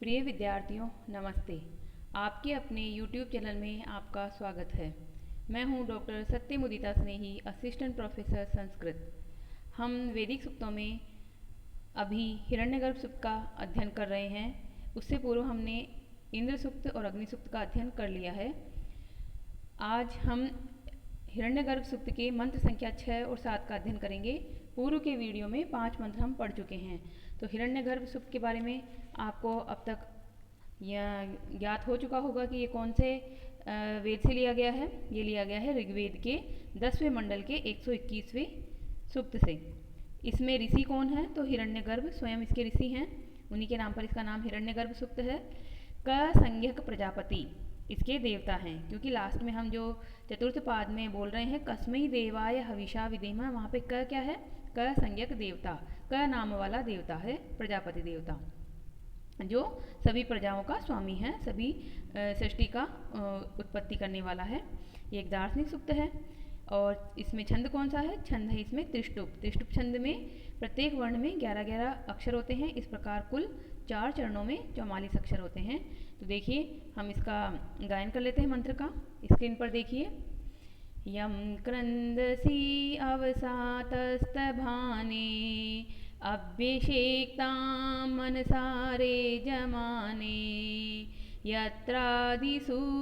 प्रिय विद्यार्थियों नमस्ते। आपके अपने YouTube चैनल में आपका स्वागत है। मैं हूं डॉक्टर सत्यमुदिता स्नेही, असिस्टेंट प्रोफेसर संस्कृत। हम वैदिक सूक्तों में अभी हिरण्यगर्भ सूक्त का अध्ययन कर रहे हैं। उससे पूर्व हमने इंद्र सूक्त और अग्नि सूक्त का अध्ययन कर लिया है। आज हम हिरण्यगर्भ सूक्त के मंत्र संख्या 6 और 7 का अध्ययन करेंगे। पूर्व के वीडियो में 5 मंत्र हम पढ़ चुके हैं। तो हिरण्यगर्भ सूक्त के बारे में आपको अब तक यह ज्ञात हो चुका होगा कि ये कौन से वेद से लिया गया है। ये लिया गया है ऋग्वेद के 10वें मंडल के 121वें सूक्त से। इसमें ऋषि कौन है? तो हिरण्यगर्भ स्वयं इसके ऋषि हैं। उन्हीं के नाम पर इसका नाम हिरण्यगर्भ सूक्त है। कसंज्ञक प्रजापति इसके देवता हैं, क्योंकि लास्ट में हम जो चतुर्थ पाद में बोल रहे हैं कस्मै देवाय हविषा विधेम, वहाँ पे क क्या है? कसंज्ञक देवता, क नाम वाला देवता है प्रजापति देवता, जो सभी प्रजाओं का स्वामी है, सभी सृष्टि का उत्पत्ति करने वाला है। ये एक दार्शनिक सूक्त है। और इसमें छंद कौन सा है? छंद है इसमें त्रिष्टुप। त्रिष्टुप छंद में प्रत्येक वर्ण में 11-11 अक्षर होते हैं। इस प्रकार कुल 4 चरणों में 44 अक्षर होते हैं। तो देखिए, हम इसका गायन कर लेते हैं मंत्र का। स्क्रीन पर देखिए। यम क्रंदसी अवसातस्तभाने अभ्यषेक्तां मनसारे जमाने यत्रादिसूर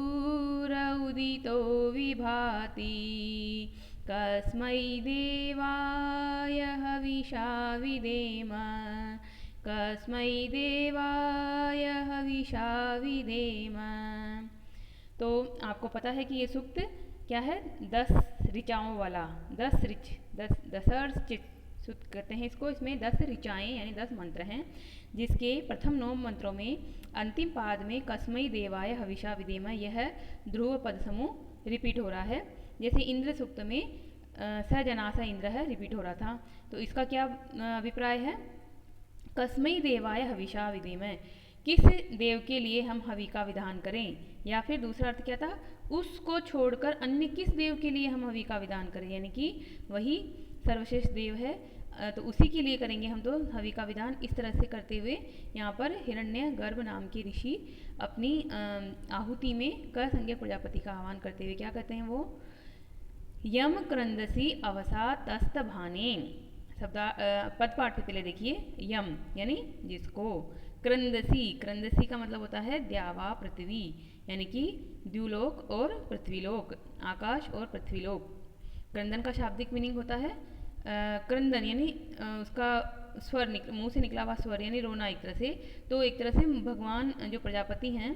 उदितो विभाति कस्मै देवाय हविषा विधेम कस्मै देवाय हविषा विधेम। तो आपको पता है कि ये सूक्त क्या है? 10 ऋचाओं वाला, 10 सूक्त कहते हैं इसको। इसमें 10 ऋचाएँ यानी 10 मंत्र हैं, जिसके प्रथम 9 मंत्रों में अंतिम पाद में कस्मै देवाय हविषा विधेम यह ध्रुव पद समूह रिपीट हो रहा है। जैसे इंद्र सूक्त में स जनास इंद्र है रिपीट हो रहा था। तो इसका क्या अभिप्राय है? कस्मै देवाय हविषा विधेम, किस देव के लिए हम हवि का विधान करें। या फिर दूसरा अर्थ क्या था? उसको छोड़कर अन्य किस देव के लिए हम हवि का विधान करें, यानी कि वही सर्वश्रेष्ठ देव है, तो उसी के लिए करेंगे हम तो हवि का विधान। इस तरह से करते हुए यहाँ पर हिरण्यगर्भ नाम के ऋषि अपनी आहुति में कसंज्ञक प्रजापति का आह्वान करते हुए क्या कहते हैं? वो यम क्रंदसी अवसातस्तभाने। पद पाठ पे पहले देखिए। यम यानी जिसको, क्रंदसी, क्रंदसी का मतलब होता है द्यावा पृथ्वी, यानी कि द्युलोक और पृथ्वीलोक, आकाश और पृथ्वीलोक। क्रंदन का शाब्दिक मीनिंग होता है क्रंदन यानी उसका स्वर मुंह से निकला हुआ स्वर, यानी रोना एक तरह से। तो एक तरह से भगवान जो प्रजापति हैं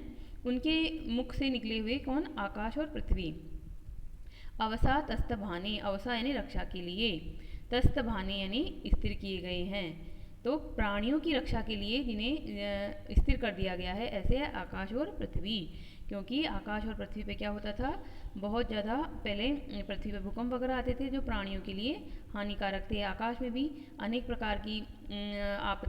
उनके मुख से निकले हुए कौन? आकाश और पृथ्वी। अवसा तस्तभाने, अवसा यानी रक्षा के लिए, तस्तभाने यानी स्थिर किए गए हैं। तो प्राणियों की रक्षा के लिए जिन्हें स्थिर कर दिया गया है, ऐसे आकाश और पृथ्वी। क्योंकि आकाश और पृथ्वी पे क्या होता था? बहुत ज़्यादा पहले पृथ्वी पे भूकंप वगैरह आते थे जो प्राणियों के लिए हानिकारक थे। आकाश में भी अनेक प्रकार की आप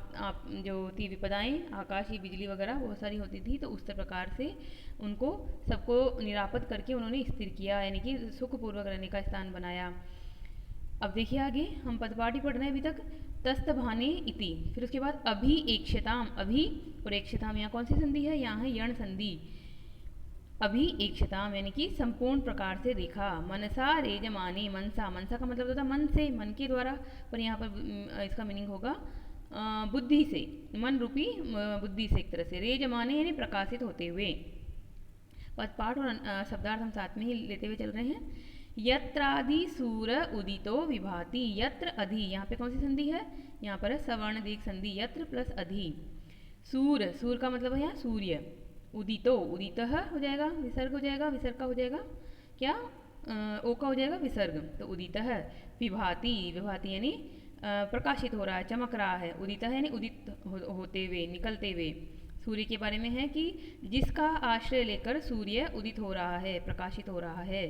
जो थी विपदाएँ, आकाशीय बिजली वगैरह बहुत सारी होती थी। तो उस प्रकार से उनको सबको निरापद करके उन्होंने स्थिर किया, यानी कि सुखपूर्वक रहने का स्थान बनाया। अब देखिए आगे हम पदपाठ ही पढ़ रहे हैं अभी तक। तस्तभाने इति, फिर उसके बाद अभी एकशताम, अभी और एकशताम यहाँ कौन सी संधि है? यहाँ है यण संधि। अभी एकशताम यानी कि संपूर्ण प्रकार से देखा। मनसा रेजमाने, मनसा, मनसा का मतलब होता है मन से, मन के द्वारा, पर यहाँ पर इसका मीनिंग होगा बुद्धि से, मन रूपी बुद्धि से एक तरह से। रेजमाने यानी प्रकाशित होते हुए। पदपाठ और शब्दार्थ हम साथ में ही लेते हुए चल रहे हैं। यत्रादि सूर उदितो विभाति, यत्र अधि, यहाँ पे कौन सी संधि है? यहाँ पर है सवर्ण दीर्घ संधि, यत्र प्लस अधि। सूर, सूर का मतलब है यहाँ सूर्य। उदितो, उदितः हो जाएगा, विसर्ग हो जाएगा, विसर्ग का हो जाएगा क्या? ओ का हो जाएगा विसर्ग। तो उदितः, विभाति, विभाति यानी प्रकाशित हो रहा है, चमक रहा है। उदितः यानी उदित होते हुए, निकलते हुए। सूर्य के बारे में है कि जिसका आश्रय लेकर सूर्य उदित हो रहा है, प्रकाशित हो रहा है।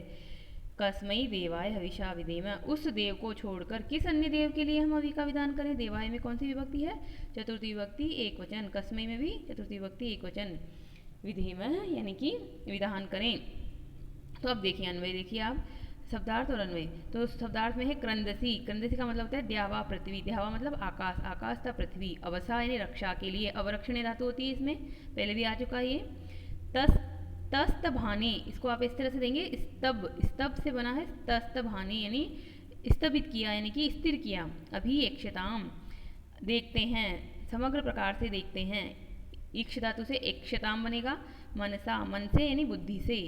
कस्मै देवाय हविषा विधेम, उस देव को छोड़कर किस अन्य देव के लिए हम हवि का विधान करें। देवाय में कौन सी विभक्ति है? चतुर्थी विभक्ति एक वचन। कस्मै में भी चतुर्थी विभक्ति एक वचन। विधेम यानी कि विधान करें। तो अब देखिए अन्वय देखिए आप। शब्दार्थ और अन्वय। तो शब्दार्थ में है क्रंदसी। क्रंदसी का मतलब होता है द्यावा पृथ्वी। द्यावा मतलब आकाश, आकाश था पृथ्वी। अवसा यानी रक्षा के लिए, अवरक्षण धातु होती है इसमें, पहले भी आ चुका है ये। तस तस्तभाने, इसको आप इस तरह से देंगे, स्तब, स्तब से बना है तस्तभाने यानी स्थगित किया यानी कि स्थिर किया। अभी एकक्षताम, देखते हैं, समग्र प्रकार से देखते हैं। ईक्ष धातु से एकक्षताम बनेगा। मनसा, मन से यानी बुद्धि से।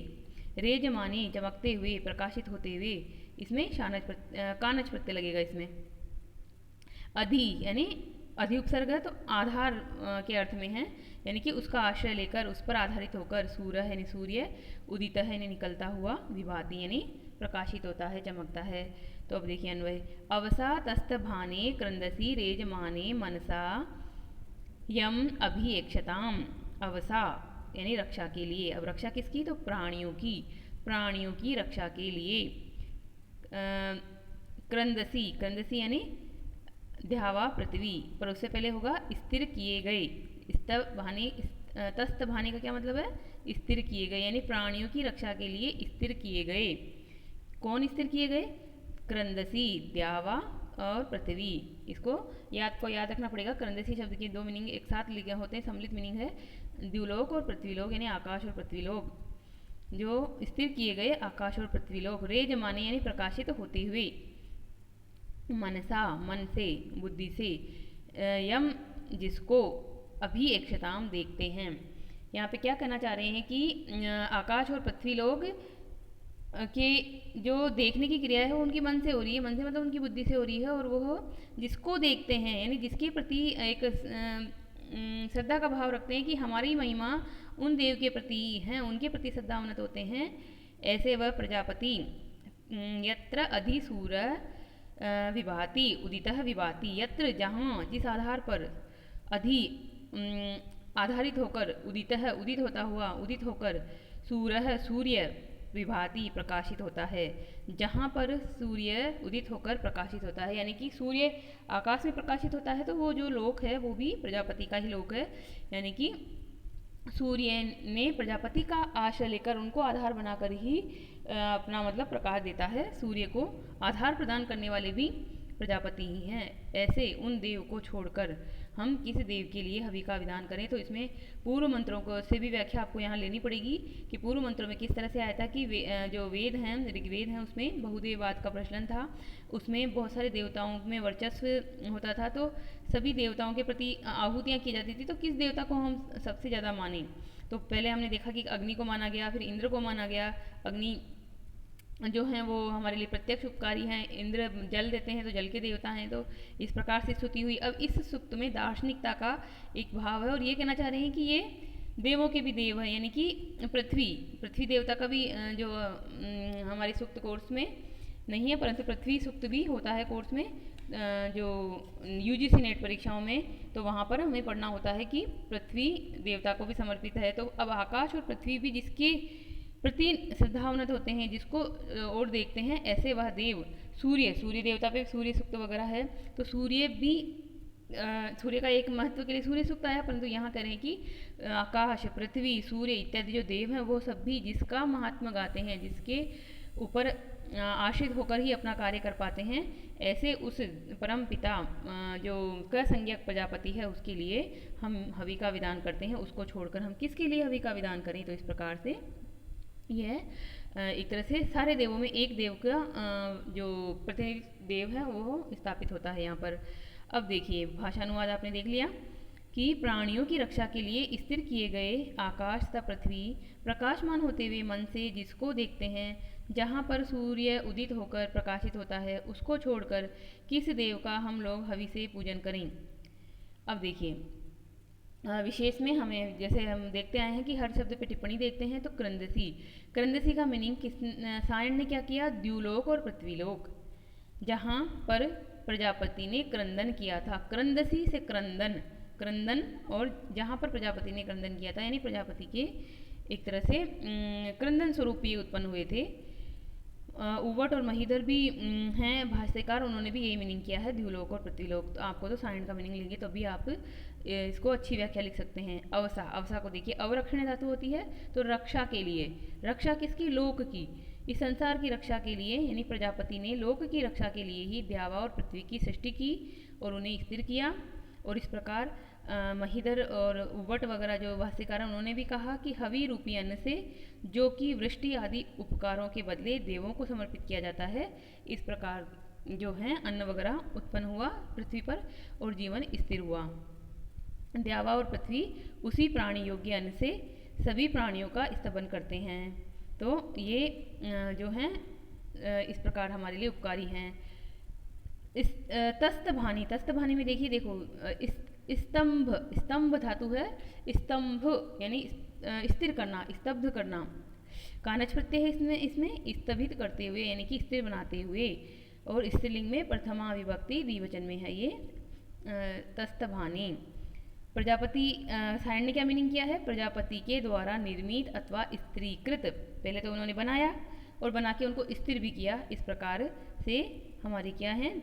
रेजमाने, चमकते हुए, प्रकाशित होते हुए, इसमें कानच प्रत्यय लगेगा इसमें। अधि यानी अधि उपसर्ग है तो आधार के अर्थ में है, यानी कि उसका आश्रय लेकर, उस पर आधारित होकर। सूर्य यानी सूर्य, उदित है यानी निकलता हुआ, विभाति यानी प्रकाशित होता है, चमकता है। तो अब देखिए अन्वय। अवसा तस्तभाने क्रंदसी रेजमाने मनसा यम अभिएक्षताम। अवसा यानी रक्षा के लिए। अब रक्षा किसकी? तो प्राणियों की, प्राणियों की रक्षा के लिए। क्रंदसी, क्रंदसी यानी द्यावा पृथ्वी, पर उससे पहले होगा स्थिर किए गए। स्तभाने, तस्तभाने का क्या मतलब है? स्थिर किए गए, यानी प्राणियों की रक्षा के लिए स्थिर किए गए। कौन स्थिर किए गए? क्रंदसी, द्यावा और पृथ्वी। इसको याद रखना पड़ेगा। क्रंदसी शब्द के दो मीनिंग एक साथ लिखे होते हैं, सम्मिलित मीनिंग है द्युलोक और पृथ्वीलोक, यानी आकाश और पृथ्वीलोक। जो स्थिर किए गए आकाश और पृथ्वीलोक। रेजमाने यानी प्रकाशित होते हुए। मनसा, मन से, बुद्धि से। यम, जिसको, अभी एकक्षताम, देखते हैं। यहाँ पे क्या कहना चाह रहे हैं कि आकाश और पृथ्वीलोक के जो देखने की क्रिया है वो उनकी मन से हो रही है। मन से मतलब उनकी बुद्धि से हो रही है, और वो जिसको देखते हैं यानी जिसके प्रति एक श्रद्धा का भाव रखते हैं कि हमारी महिमा उन देव के प्रति हैं, उनके प्रति श्रद्धावनत होते हैं। ऐसे वह प्रजापति। यत्र अधिसूर विभाति उदितः विभाति। यत्र, जहाँ, जिस आधार पर, अधि आधारित होकर, उदितः उदित होता हुआ, उदित होकर, सूरः सूर्य, विभाति प्रकाशित होता है। जहाँ पर सूर्य उदित होकर प्रकाशित होता है, यानी कि सूर्य आकाश में प्रकाशित होता है, तो वो जो लोक है वो भी प्रजापति का ही लोक है। यानी कि सूर्य ने प्रजापति का आश्रय लेकर, उनको आधार बनाकर ही अपना मतलब प्रकाश देता है। सूर्य को आधार प्रदान करने वाले भी प्रजापति ही हैं। ऐसे उन देव को छोड़कर हम किस देव के लिए हवि का विधान करें? तो इसमें पूर्व मंत्रों को से भी व्याख्या आपको यहाँ लेनी पड़ेगी कि पूर्व मंत्रों में किस तरह से आया था कि जो वेद हैं, ऋग्वेद हैं, उसमें बहुदेववाद का प्रचलन था। उसमें बहुत सारे देवताओं में वर्चस्व होता था, तो सभी देवताओं के प्रति आहुतियाँ की जाती थी। तो किस देवता को हम सबसे ज़्यादा मानें? तो पहले हमने देखा कि अग्नि को माना गया, फिर इंद्र को माना गया। अग्नि जो हैं वो हमारे लिए प्रत्यक्ष उपकारी हैं। इंद्र जल देते हैं तो जल के देवता हैं। तो इस प्रकार से स्तुति हुई। अब इस सूक्त में दार्शनिकता का एक भाव है, और ये कहना चाह रहे हैं कि ये देवों के भी देव है, यानी कि पृथ्वी देवता का भी जो हमारे सूक्त कोर्स में नहीं है, परंतु पृथ्वी सूक्त भी होता है कोर्स में, जो UGC नेट परीक्षाओं में, तो वहाँ पर हमें पढ़ना होता है कि पृथ्वी देवता को भी समर्पित है। तो अब आकाश और पृथ्वी भी जिसके प्रति श्रद्धावनत होते हैं, जिसको और देखते हैं, ऐसे वह देव सूर्य देवता पे सूर्य सूक्त वगैरह है। तो सूर्य भी सूर्य का एक महत्व के लिए सूर्य सूक्त आया, परंतु यहाँ कह रहे हैं कि आकाश, पृथ्वी, सूर्य इत्यादि जो देव हैं वो सब भी जिसका महात्मा गाते हैं, जिसके ऊपर आश्रित होकर ही अपना कार्य कर पाते हैं, ऐसे उस परम पिता जो कसंज्ञक प्रजापति है उसके लिए हम हवि का विधान करते हैं। उसको छोड़कर हम किसके लिए हवि का विधान करें? तो इस प्रकार से यह एक तरह से सारे देवों में एक देव का जो प्रतिनिधि देव है वो स्थापित होता है यहाँ पर। अब देखिए भाषानुवाद आपने देख लिया कि प्राणियों की रक्षा के लिए स्थिर किए गए आकाश तथा पृथ्वी प्रकाशमान होते हुए मन से जिसको देखते हैं, जहाँ पर सूर्य उदित होकर प्रकाशित होता है, उसको छोड़कर किस देव का हम लोग हवि से पूजन करें। अब देखिए विशेष में हमें जैसे हम देखते आए हैं कि हर शब्द पे टिप्पणी देखते हैं, तो क्रंदसी का मीनिंग सायण ने क्या किया? द्युलोक और पृथ्वीलोक, जहाँ पर प्रजापति ने क्रंदन किया था। क्रंदसी से क्रंदन, और जहाँ पर प्रजापति ने क्रंदन किया था, यानी प्रजापति के एक तरह से क्रंदन स्वरूप ही उत्पन्न हुए थे। उवट और महीधर भी हैं भाष्यकार, उन्होंने भी यही मीनिंग किया है, द्युलोक और पृथ्वीलोक। तो आपको तो सायण का मीनिंग लेंगे तो भी आप इसको अच्छी व्याख्या लिख सकते हैं। अवसा, अवसा को देखिए अवरक्षण धातु होती है, तो रक्षा के लिए, रक्षा किसकी, लोक की, इस संसार की रक्षा के लिए, यानी प्रजापति ने लोक की रक्षा के लिए ही द्यावा और पृथ्वी की सृष्टि की और उन्हें स्थिर किया। और इस प्रकार महीधर और उबट वगैरह जो भाष्यकार उन्होंने भी कहा कि हवि रूपी अन्न से, जो कि वृष्टि आदि उपकारों के बदले देवों को समर्पित किया जाता है, इस प्रकार जो है अन्न वगैरह उत्पन्न हुआ पृथ्वी पर और जीवन स्थिर हुआ। द्यावा और पृथ्वी उसी प्राणी योग्य अन्न से सभी प्राणियों का स्तवन करते हैं। तो ये जो हैं इस प्रकार हमारे लिए उपकारी हैं। इस तस्तभानी, तस्तभानी में देखिए, देखो स्तंभ, स्तंभ धातु है, स्तंभ यानी स्थिर करना, स्तब्ध करना, कानच प्रत्यय है इसमें, इसमें स्तभित करते हुए यानी कि स्थिर बनाते हुए, और स्त्रीलिंग में प्रथमा विभक्ति द्विवचन में है ये तस्तभानी। प्रजापति, सायण ने क्या मीनिंग किया है, प्रजापति के द्वारा निर्मित अथवा स्त्रीकृत, पहले तो उन्होंने बनाया और बना के उनको स्थिर भी किया। इस प्रकार से हमारी क्या है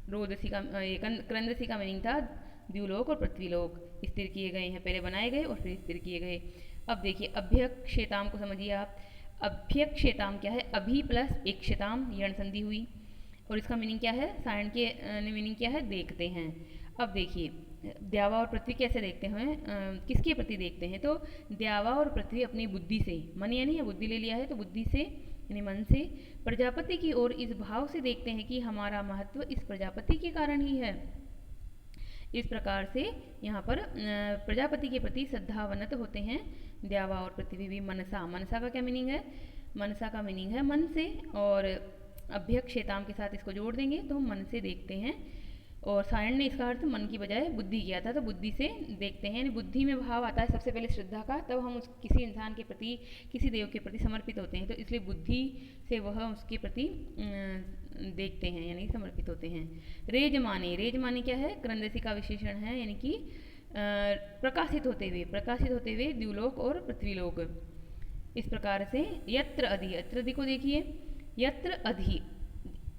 रोदसी का, क्रंदसी का मीनिंग था द्युलोक और पृथ्वीलोक, स्थिर किए गए हैं, पहले बनाए गए और फिर स्थिर किए गए। अब देखिए अभ्यक्षेताम को समझिए आप। अभ्यक्षेताम क्या है, अभि प्लस इक्षताम, यण संधि हुई और इसका मीनिंग क्या है, सायण के ने मीनिंग क्या है, देखते हैं। अब देखिए द्यावा और पृथ्वी कैसे देखते हैं, किसके प्रति देखते हैं, तो द्यावा और पृथ्वी अपनी बुद्धि से, मन यानी बुद्धि ले लिया है तो बुद्धि से यानी मन से प्रजापति की ओर इस भाव से देखते हैं कि हमारा महत्व इस प्रजापति के कारण ही है। इस प्रकार से यहाँ पर प्रजापति के प्रति श्रद्धावनत होते हैं द्यावा और पृथ्वी भी। मनसा, मनसा का क्या मीनिंग है, मनसा का मीनिंग है मन से, और अभ्यक्षेताम के साथ इसको जोड़ देंगे तो मन से देखते हैं। और सायण ने इसका अर्थ मन की बजाय बुद्धि किया था, तो बुद्धि से देखते हैं, बुद्धि में भाव आता है सबसे पहले श्रद्धा का, तब हम उस किसी इंसान के प्रति, किसी देव के प्रति समर्पित होते हैं, तो इसलिए बुद्धि से वह उसके प्रति देखते हैं यानी समर्पित होते हैं। रेजमाने, रेजमाने क्या है, क्रंदसी का विशेषण है, यानी कि प्रकाशित होते हुए, प्रकाशित होते हुए द्युलोक और पृथ्वीलोक। इस प्रकार से यत्र अधि, यत्र अधि को देखिए, यत्र अधि,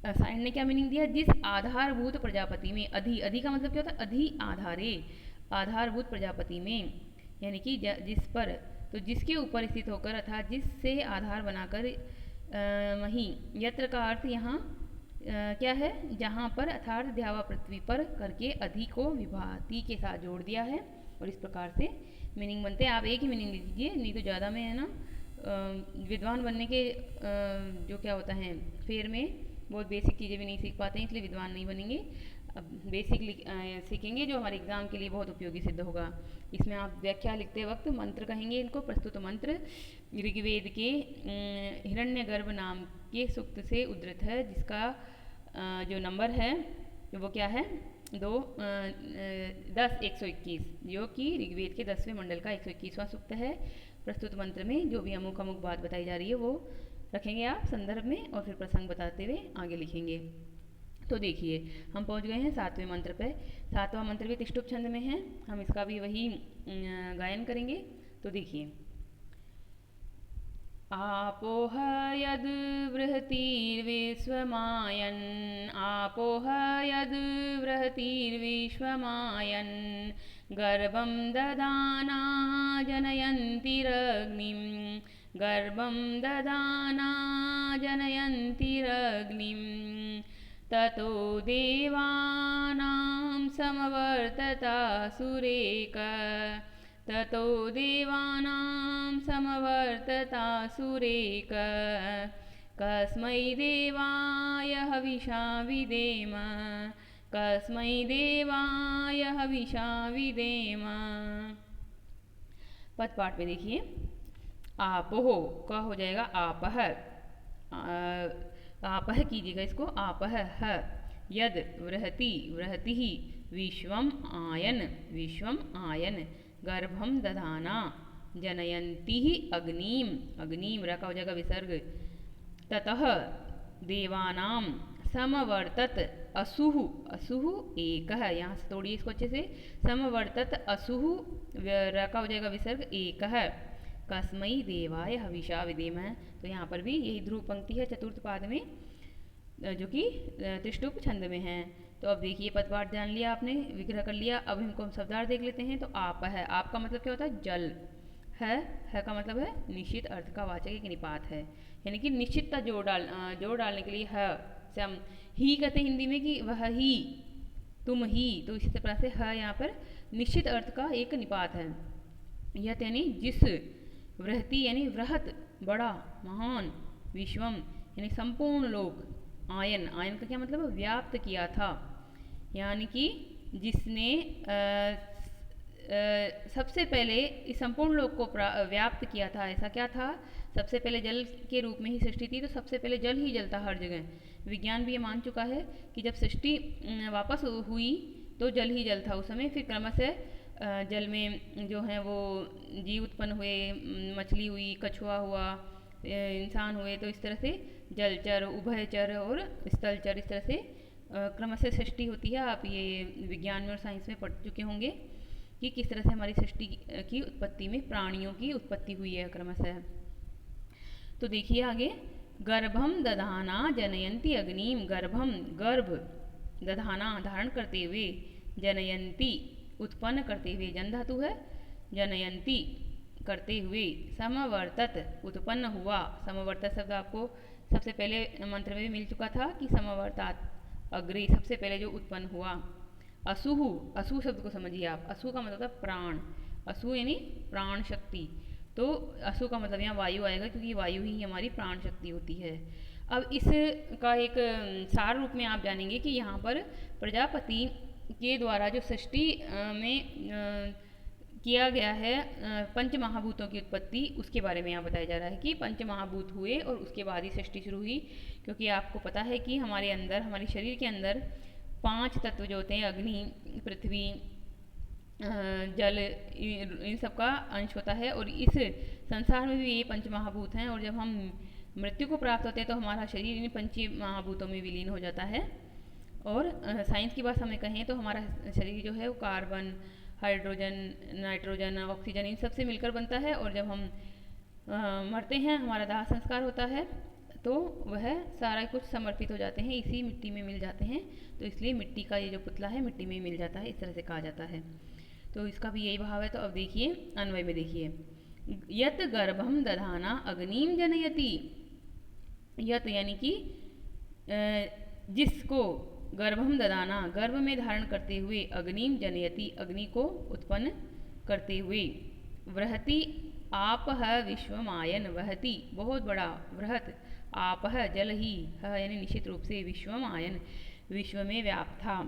सायण ने क्या मीनिंग दिया, जिस आधारभूत प्रजापति में, अधि, अधि का मतलब क्या होता है, अधि आधारे, आधारभूत प्रजापति में, यानी कि जिस पर, तो जिसके ऊपर स्थित होकर अर्थात जिससे आधार बनाकर वहीं, यत्र का अर्थ यहाँ क्या है, जहाँ पर अर्थात द्यावा पृथ्वी पर करके अधि को विभाति के साथ जोड़ दिया है और इस प्रकार से मीनिंग बनते हैं। आप एक ही मीनिंग लीजिए, नहीं तो ज़्यादा में है ना विद्वान बनने के जो क्या होता है फेर में बहुत बेसिक चीज़ें भी नहीं सीख पाते हैं, इसलिए विद्वान नहीं बनेंगे। अब बेसिक सीखेंगे जो हमारे एग्जाम के लिए बहुत उपयोगी सिद्ध होगा। इसमें आप व्याख्या लिखते वक्त मंत्र कहेंगे, इनको प्रस्तुत मंत्र ऋग्वेद के हिरण्यगर्भ नाम के सूक्त से उद्धृत है, जिसका जो नंबर है वो क्या है 10-121, जो कि ऋग्वेद के 10वें मंडल का 121वां सूक्त है। प्रस्तुत मंत्र में जो भी अमुक अमुक बात बताई जा रही है वो रखेंगे आप संदर्भ में और फिर प्रसंग बताते हुए आगे लिखेंगे। तो देखिए हम पहुंच गए हैं 7वें मंत्र पे। 7वां मंत्र भी तिष्ठुप छंद में है, हम इसका भी वही गायन करेंगे। तो देखिए, आपोह यद बृहतिर्विश्वमायन्, आपोह यद बृहतिर्विश्वमायन्, गर्भं ददाना जनयन्तिरग्निं, गर्भं ददाना जनयन्तिरग्निं, ततो देवानां समवर्ततासुरेक, ततो देवानां समवर्ततासुरेक, कस्मै देवाय हविषा विदेम, कस्मै देवाय हविषा विदेम। पदपाठ में देखिए, आपोह का हो जाएगा आपह, आपह कीजिएगा इसको, आपह ह, यद बृहति, बृहति ही, विश्वम आयन, विश्वम आयन, गर्भम दधाना, जनयन्ति ही अग्निम, अग्निम र का हो जाएगा विसर्ग, ततः देवानाम समवर्तत असुः, असुः एक है, यहाँ से तोड़िए इसको अच्छे से, समवर्तत असुः र का हो जाएगा विसर्ग एक है, कस्मै देवाय हविषा विदेम है। तो यहाँ पर भी यही ध्रुव पंक्ति है चतुर्थ पाद में, जो कि त्रिष्टुप छंद में है। तो अब देखिए पदपाठ जान लिया आपने, विग्रह कर लिया। अब इनको हम शब्दार्थ देख लेते हैं। तो आप है, आपका मतलब क्या होता है? जल। है का मतलब है निश्चित अर्थ का वाचक एक निपात है, यानी कि निश्चितता जोड़ डालने के लिए है से हम ही कहते हैं हिंदी में कि वह ही, तुम ही। तो इसी तरह से है यहाँ पर निश्चित अर्थ का एक निपात है। यत यानी जिस, वृहति यानी वृहत बड़ा, महान, विश्वम यानी संपूर्ण लोक, आयन, आयन का क्या मतलब है? व्याप्त किया था, यानी कि जिसने सबसे पहले इस संपूर्ण लोक को व्याप्त किया था। ऐसा क्या था? सबसे पहले जल के रूप में ही सृष्टि थी, तो सबसे पहले जल ही जल था हर जगह। विज्ञान भी ये मान चुका है कि जब सृष्टि वापस हुई तो जल ही जल था उस समय। फिर क्रमशः जल में जो है वो जीव उत्पन्न हुए, मछली हुई, कछुआ हुआ, इंसान हुए। तो इस तरह से जलचर, उभयचर और स्थलचर, इस तरह से क्रमशः सृष्टि होती है। आप ये विज्ञान में और साइंस में पढ़ चुके होंगे कि किस तरह से हमारी सृष्टि की उत्पत्ति में प्राणियों की उत्पत्ति हुई है क्रमशः। तो देखिए आगे, गर्भम दधाना जनयंती अग्निम, गर्भम गर्भ, दधाना धारण करते हुए, जनयंती उत्पन्न करते हुए, जन धातु है, जनयंती करते हुए, समवर्तत उत्पन्न हुआ। समवर्तत शब्द आपको सबसे पहले मंत्र में भी मिल चुका था कि समवर्तात अग्रे, सबसे पहले जो उत्पन्न हुआ। असुहु, असु शब्द को समझिए आप। असु का मतलब है प्राण, असु यानी प्राण शक्ति। तो असु का मतलब यहाँ वायु आएगा, क्योंकि वायु ही हमारी प्राण शक्ति होती है। अब इसका एक सार रूप में आप जानेंगे कि यहाँ पर प्रजापति के द्वारा जो सृष्टि में किया गया है पंच महाभूतों की उत्पत्ति, उसके बारे में यहाँ बताया जा रहा है कि पंच महाभूत हुए और उसके बाद ही सृष्टि शुरू हुई। क्योंकि आपको पता है कि हमारे अंदर, हमारे शरीर के अंदर 5 तत्व जो होते हैं, अग्नि, पृथ्वी, जल, इन सब का अंश होता है। और इस संसार में भी ये पंच महाभूत हैं। और जब हम मृत्यु को प्राप्त होते हैं तो हमारा शरीर इन पंच महाभूतों में विलीन हो जाता है। और साइंस की बात हमें कहें तो हमारा शरीर जो है वो कार्बन, हाइड्रोजन, नाइट्रोजन, ऑक्सीजन, इन सब से मिलकर बनता है। और जब हम मरते हैं, हमारा दाह संस्कार होता है, तो वह सारा कुछ समर्पित हो जाते हैं, इसी मिट्टी में मिल जाते हैं। तो इसलिए मिट्टी का ये जो पुतला है मिट्टी में मिल जाता है, इस तरह से कहा जाता है। तो इसका भी यही भाव है। तो अब देखिए अन्वय में देखिए, यत गर्भम दधाना अग्निम जनयति, यत यानी कि जिसको, गर्भम दधाना गर्भ में धारण करते हुए, अग्निम जनयति अग्नि को उत्पन्न करते हुए, वृहति आपह विश्वमायन, वहति बहुत बड़ा, वृहत, आपह जल ही, यानी निश्चित रूप से, विश्वमायन विश्व में व्याप्त था,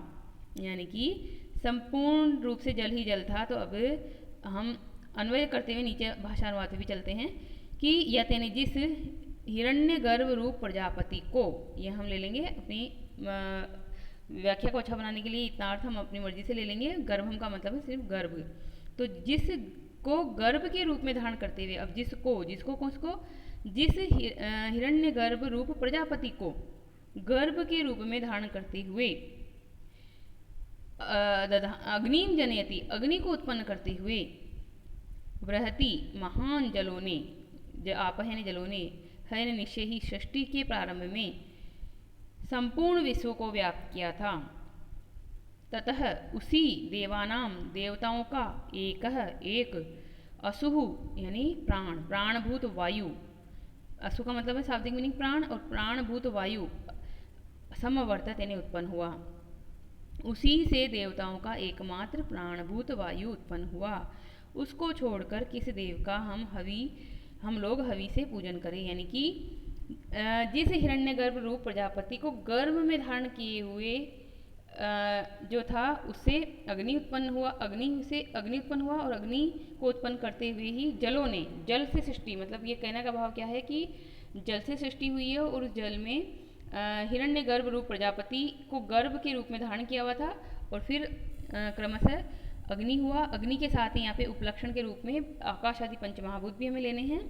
यानी कि संपूर्ण रूप से जल ही जल था। तो अब हम अन्वय करते हुए नीचे भाषानुवाद भी चलते हैं कि यत यानी जिस, हिरण्य गर्भ रूप प्रजापति को, यह हम ले लेंगे अपनी व्याख्या को अच्छा बनाने के लिए, इतना अर्थ हम अपनी मर्जी से ले लेंगे। गर्भम का मतलब है सिर्फ गर्भ। तो जिसको गर्भ के रूप में धारण करते हुए, अब जिसको किसको, जिस हिरण्य गर्भ रूप प्रजापति को गर्भ के रूप में धारण करते हुए, अग्निम जनयति अग्नि को उत्पन्न करते हुए, वृहति महान जलों ने, आपह जलों ने, है निश्चय ही सृष्टि के प्रारंभ में संपूर्ण विश्व को व्याप्त किया था। ततः उसी देवानाम देवताओं का एक असुहु यानी प्राण, प्राणभूत वायु, असु का मतलब है शाब्दिक मीनिंग प्राण, और प्राणभूत वायु समवर्तत यानी उत्पन्न हुआ। उसी से देवताओं का एकमात्र प्राणभूत वायु उत्पन्न हुआ। उसको छोड़कर किस देव का हम लोग हवि से पूजन करें। यानी कि जिस हिरण्यगर्भ रूप प्रजापति को गर्भ में धारण किए हुए जो था, उससे अग्नि उत्पन्न हुआ, अग्नि उत्पन्न हुआ, और अग्नि को उत्पन्न करते हुए ही जलों ने, जल से सृष्टि, मतलब ये कहने का भाव क्या है कि जल से सृष्टि हुई है और उस जल में हिरण्यगर्भ रूप प्रजापति को गर्भ के रूप में धारण किया हुआ था। और फिर क्रमशः अग्नि हुआ, अग्नि के साथ ही यहाँ पे उपलक्षण के रूप में आकाश आदि पंचमहाभूत भी हमें लेने हैं,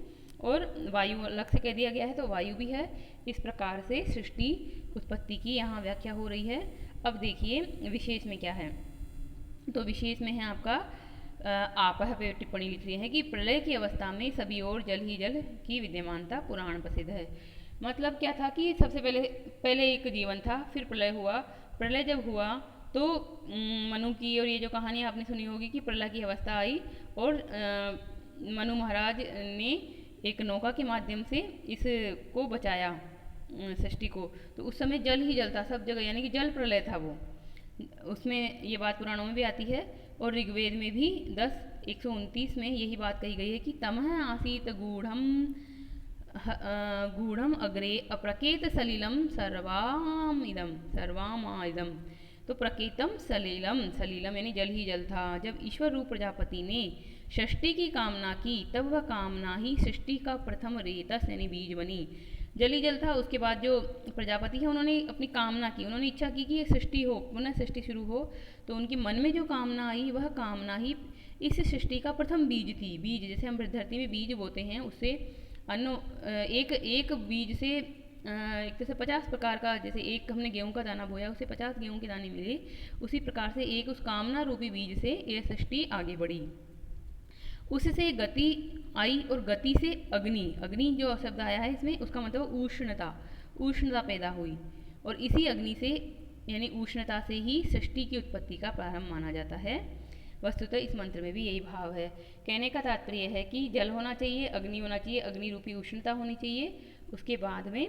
और वायु अलग से कह दिया गया है तो वायु भी है। इस प्रकार से सृष्टि उत्पत्ति की यहाँ व्याख्या हो रही है। अब देखिए विशेष में क्या है। तो विशेष में है आपका आपह पे टिप्पणी लिख रही है कि प्रलय की अवस्था में सभी ओर जल ही जल की विद्यमानता पुराण प्रसिद्ध है। मतलब क्या था कि सबसे पहले एक जीवन था, फिर प्रलय हुआ, प्रलय जब हुआ तो मनु की और ये जो कहानी आपने सुनी होगी कि प्रलय की अवस्था आई और मनु महाराज ने एक नौका के माध्यम से इसको बचाया सृष्टि को। तो उस समय जल ही जल था सब जगह, यानी कि जल प्रलय था वो। उसमें ये बात पुराणों में भी आती है और ऋग्वेद में भी 10:129 में यही बात कही गई है कि तमः आसीत गूढ़म अग्रे अप्रकेत सलिलम सर्वामाइदम। तो प्रकेतम सलिलम, सलिलम यानी जल ही जल था। जब ईश्वर रूप प्रजापति ने सृष्टि की कामना की तब वह कामना ही सृष्टि का प्रथम रेतस यानी बीज बनी। जल ही जल था। उसके बाद जो प्रजापति है उन्होंने अपनी कामना की, उन्होंने इच्छा की कि ये सृष्टि हो, पुनः सृष्टि शुरू हो। तो उनके मन में जो कामना आई वह कामना ही इस सृष्टि का प्रथम बीज थी। बीज जैसे हम धरती में बीज बोते हैं, उससे अन्न एक बीज से एक तरह से 50 प्रकार का, जैसे एक हमने गेहूं का दाना बोया उससे 50 गेहूं के दाने मिले, उसी प्रकार से एक उस कामना रूपी बीज से यह सृष्टि आगे बढ़ी। उससे गति आई और गति से अग्नि, अग्नि जो शब्द आया है इसमें उसका मतलब उष्णता, उष्णता पैदा हुई और इसी अग्नि से यानी उष्णता से ही सृष्टि की उत्पत्ति का प्रारंभ माना जाता है। वस्तुतः इस मंत्र में भी यही भाव है। कहने का तात्पर्य है कि जल होना चाहिए, अग्नि होना चाहिए, अग्नि रूपी उष्णता होनी चाहिए, उसके बाद में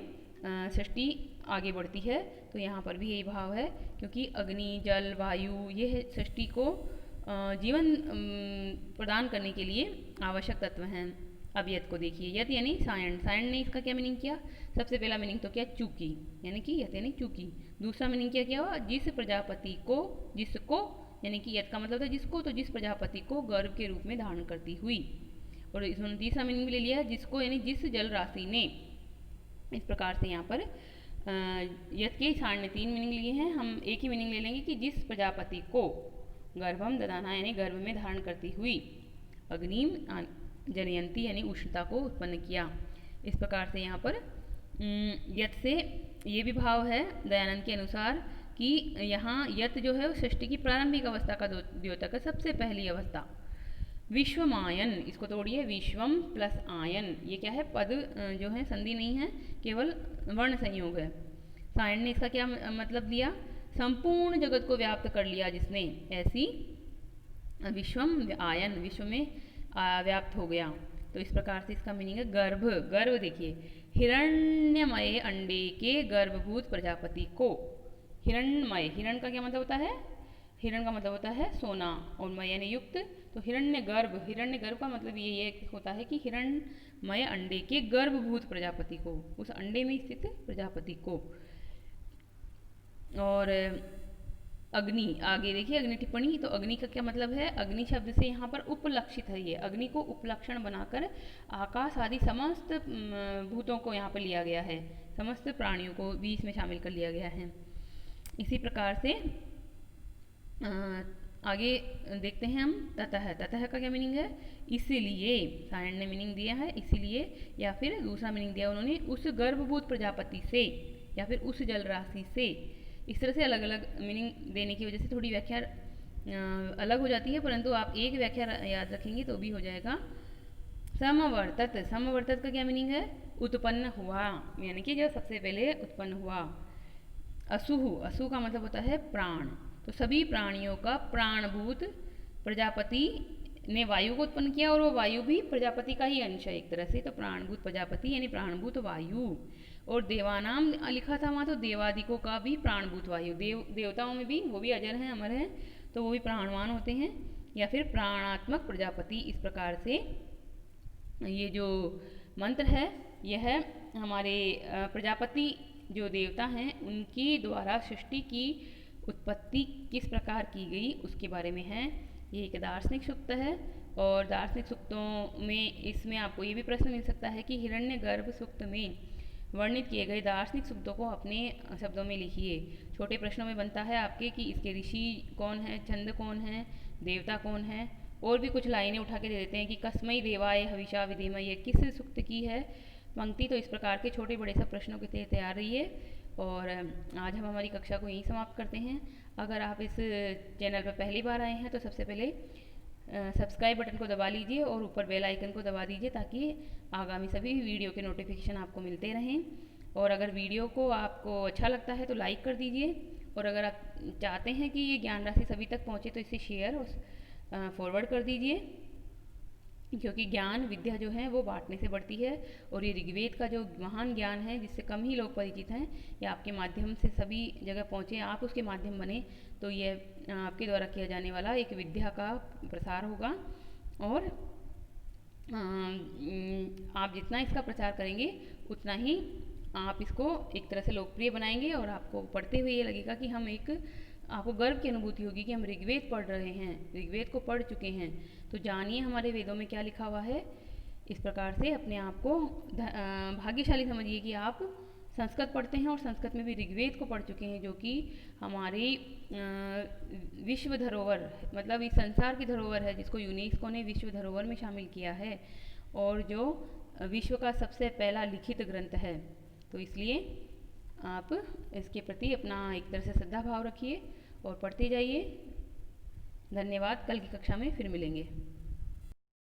सृष्टि आगे बढ़ती है। तो यहाँ पर भी यही भाव है क्योंकि अग्नि जल वायु ये सृष्टि को जीवन प्रदान करने के लिए आवश्यक तत्व हैं। अब यत को देखिए, यत यानी सायण, सायण ने इसका क्या मीनिंग किया? सबसे पहला मीनिंग तो क्या? चूकी, यानी कि यत यानी चूकी। दूसरा मीनिंग क्या हुआ? जिस प्रजापति को, जिसको, यानी कि यत का मतलब था जिसको, तो जिस प्रजापति को गर्भ के रूप में धारण करती हुई। और इसमें तीसरा मीनिंग भी ले लिया जिसको, यानी जिस जल राशि ने। इस प्रकार से यहाँ पर यत के सायण ने 3 मीनिंग लिए हैं। हम एक ही मीनिंग ले लेंगे कि जिस प्रजापति को गर्भम ददाना यानी गर्भ में धारण करती हुई, अग्निम जनयंती यानी उष्णता को उत्पन्न किया। इस प्रकार से यहाँ पर यत से ये भी भाव है दयानंद के अनुसार कि यहाँ यत जो है वो सृष्टि की प्रारंभिक अवस्था का द्योतक है, सबसे पहली अवस्था। विश्वमायन, इसको तोड़िए, विश्वम प्लस आयन, ये क्या है? पद जो है संधि नहीं है, केवल वर्ण संयोग है। सायण ने इसका क्या मतलब दिया? संपूर्ण जगत को व्याप्त कर लिया जिसने, ऐसी विश्वम आयन, विश्व में व्याप्त हो गया। तो इस प्रकार से इसका मीनिंग है गर्भ। गर्भ देखिए, हिरण्यमय अंडे के गर्भभूत प्रजापति को, हिरण्यमय, हिरण का क्या मतलब होता है? हिरण का मतलब होता है सोना और मय यानी युक्त। तो हिरण्य गर्भ, हिरण्य गर्भ का मतलब ये होता है कि हिरण्यमय अंडे के गर्भभूत प्रजापति को, उस अंडे में स्थित प्रजापति को। और अग्नि, आगे देखिए अग्नि टिप्पणी। तो अग्नि का क्या मतलब है? अग्नि शब्द से यहाँ पर उपलक्षित है, ये अग्नि को उपलक्षण बनाकर आकाश आदि समस्त भूतों को यहाँ पर लिया गया है, समस्त प्राणियों को भी इसमें शामिल कर लिया गया है। इसी प्रकार से आगे देखते हैं हम ततः। ततः का क्या मीनिंग है? इसीलिए, सायण ने मीनिंग दिया है इसीलिए, या फिर दूसरा मीनिंग दिया उन्होंने उस गर्भभूत प्रजापति से या फिर उस जल राशि से। इस तरह से अलग अलग मीनिंग देने की वजह से थोड़ी व्याख्या अलग हो जाती है, परंतु आप एक व्याख्या याद रखेंगे तो भी हो जाएगा। समवर्तत, समवर्तत का क्या मीनिंग है? उत्पन्न हुआ, यानी कि जो सबसे पहले उत्पन्न हुआ। असुहु, असु का मतलब होता है प्राण। तो सभी प्राणियों का प्राणभूत प्रजापति ने वायु को उत्पन्न किया और वो वायु भी प्रजापति का ही अंश है एक तरह से। तो प्राणभूत प्रजापति यानी प्राणभूत वायु। और देवानाम लिखा था वहाँ, तो देवादिकों का भी प्राणभूत वायु, देवताओं में भी, वो भी अजर हैं, अमर हैं, तो वो भी प्राणवान होते हैं। या फिर प्राणात्मक प्रजापति। इस प्रकार से ये जो मंत्र है यह हमारे प्रजापति जो देवता हैं उनके द्वारा सृष्टि की उत्पत्ति किस प्रकार की गई उसके बारे में है। ये एक दार्शनिक सूक्त है और दार्शनिक सूक्तों में इसमें आपको ये भी प्रश्न मिल सकता है कि हिरण्यगर्भ सूक्त में वर्णित किए गए दार्शनिक शब्दों को अपने शब्दों में लिखिए। छोटे प्रश्नों में बनता है आपके कि इसके ऋषि कौन है, छंद कौन है, देवता कौन है, और भी कुछ लाइनें उठा के दे देते हैं कि कस्मई देवाय हविषा विधिमय, ये किस सूक्त की है पंक्ति। तो इस प्रकार के छोटे बड़े सब प्रश्नों के लिए तैयार रहिए। और आज हम हमारी कक्षा को यहीं समाप्त करते हैं। अगर आप इस चैनल पर पहली बार आए हैं तो सबसे पहले सब्सक्राइब बटन को दबा लीजिए और ऊपर बेल आइकन को दबा दीजिए ताकि आगामी सभी वीडियो के नोटिफिकेशन आपको मिलते रहें। और अगर वीडियो को आपको अच्छा लगता है तो लाइक कर दीजिए और अगर आप चाहते हैं कि ये ज्ञान राशि सभी तक पहुँचे तो इसे शेयर और फॉरवर्ड कर दीजिए, क्योंकि ज्ञान विद्या जो है वो बांटने से बढ़ती है। और ये ऋग्वेद का जो महान ज्ञान है जिससे कम ही लोग परिचित हैं, ये आपके माध्यम से सभी जगह पहुँचे, आप उसके माध्यम बने, तो ये आपके द्वारा किया जाने वाला एक विद्या का प्रसार होगा। और आप जितना इसका प्रचार करेंगे उतना ही आप इसको एक तरह से लोकप्रिय बनाएंगे, और आपको पढ़ते हुए ये लगेगा कि हम एक, आपको गर्व की अनुभूति होगी कि हम ऋग्वेद पढ़ रहे हैं, ऋग्वेद को पढ़ चुके हैं। तो जानिए हमारे वेदों में क्या लिखा हुआ है। इस प्रकार से अपने आप को भाग्यशाली समझिए कि आप संस्कृत पढ़ते हैं और संस्कृत में भी ऋग्वेद को पढ़ चुके हैं, जो कि हमारी विश्व धरोहर, मतलब इस संसार की धरोहर है, जिसको यूनेस्को ने विश्व धरोहर में शामिल किया है, और जो विश्व का सबसे पहला लिखित ग्रंथ है। तो इसलिए आप इसके प्रति अपना एक तरह से श्रद्धा भाव रखिए और पढ़ते जाइए। धन्यवाद। कल की कक्षा में फिर मिलेंगे।